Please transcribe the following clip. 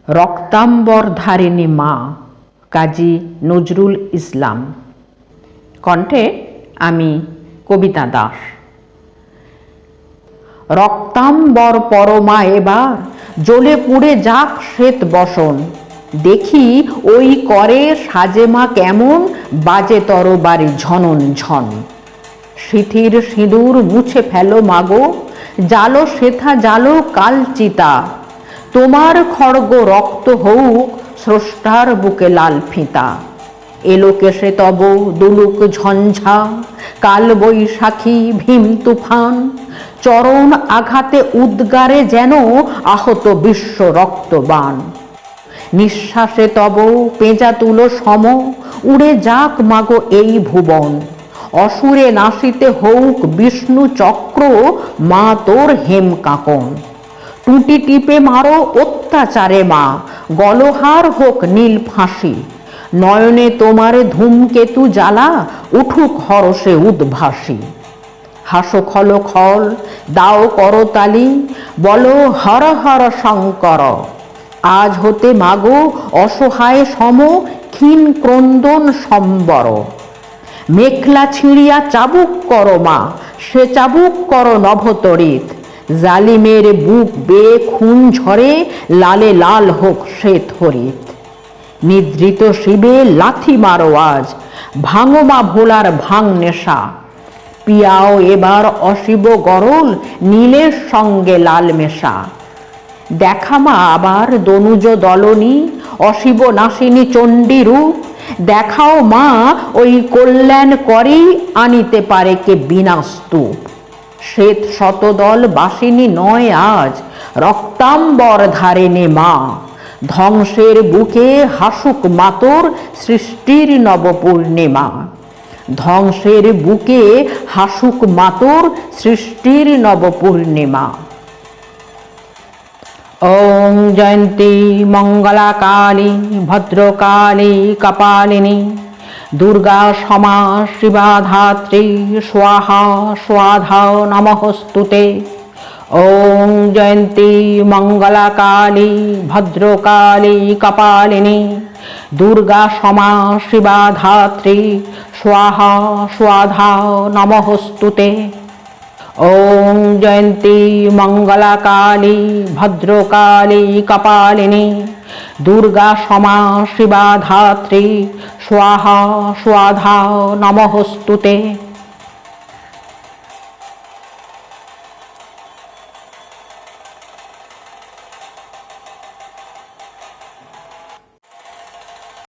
রক্তাম্বর ধারিণী মা কাজী নজরুল ইসলাম। কণ্ঠে আমি কবিতা দাস। রক্তাম্বর পরমা এবার জ্বলে পুড়ে যাক শ্বেত বসন, দেখি ওই করে সাজে মা কেমন বাজে তরবারি ঝনন ঝন। সিথির সিঁদুর মুছে ফেলো মাগো, জালো সেথা জালো কালচিতা, তোমার খড়গ রক্ত হউক স্রষ্টার বুকে লাল ফিতা। এলো কেসে তব দুলুক ঝঞ্ঝা, কাল বৈশাখী ভীম তুফান, চরণ আঘাতে উদ্গারে যেন আহত বিশ্ব রক্তবান। নিঃশ্বাসে তব পেঁজা তুলো সম, উড়ে যাক মাগো এই ভুবন, অসুরে নাসিতে হউক বিষ্ণু চক্র মা তোর হেম কাঁকন। টুটি টিপে মারো অত্যাচারে মা, গলহার হোক নীল ফাঁসি, নয়নে তোমার ধূমকেতু জ্বালা উঠুক হরষে উদ্ভাসী। হাসো খল খল দাও করতালি, বলো হর হর শঙ্কর, আজ হতে মাগো অসহায় সম ক্ষীণ ক্রন্দন সম্বর। মেখলা ছিঁড়িয়া চাবুক করো মা, সে চাবুক করো নভতরিত, জালিমের বুক বেয়ে খুন ঝরে লালে লাল হোক শ্বেত হরিত। নিদ্রিত শিবে লাথি মারো আজ, ভাঙো মা ভোলার ভাঙ নেশা, পিয়াও এবার অশিব গরল নীলের সঙ্গে লাল মেশা। দেখা মা আবার দনুজ দলনী, অশিব নাসিনী চণ্ডী রূপ, দেখাও মা ওই কল্যাণ করেই আনিতে পারে কে বিনা স্তূপ। শ্বেত শতদল বাসিনী নয় আজ, রক্তাম্বর ধারিণী মা, ধ্বংসের বুকে হাসুক মাতর সৃষ্টির নবপূর্ণিমা। ধ্বংসের বুকে হাসুক মাতর সৃষ্টির নবপূর্ণিমা। ওং জয়ন্তী মঙ্গলা কালী ভদ্রকালী কপালিনী, দুর্গা সমা শিবা ধাত্রী স্বাহা স্বাধা নমঃস্তুতে। ওং জয়ন্তী মঙ্গলা কালী ভদ্রকালী কপালিনী, দুর্গা সমা শিবা ধাত্রী স্বাহা স্বাধা নমঃস্তুতে। ওং জয়ন্তী মঙ্গলা কালী ভদ্রকালী কপালিনী, দুর্গা সমা শিবা ধাত্রী স্বাহা স্বাধা নমঃস্তুতে।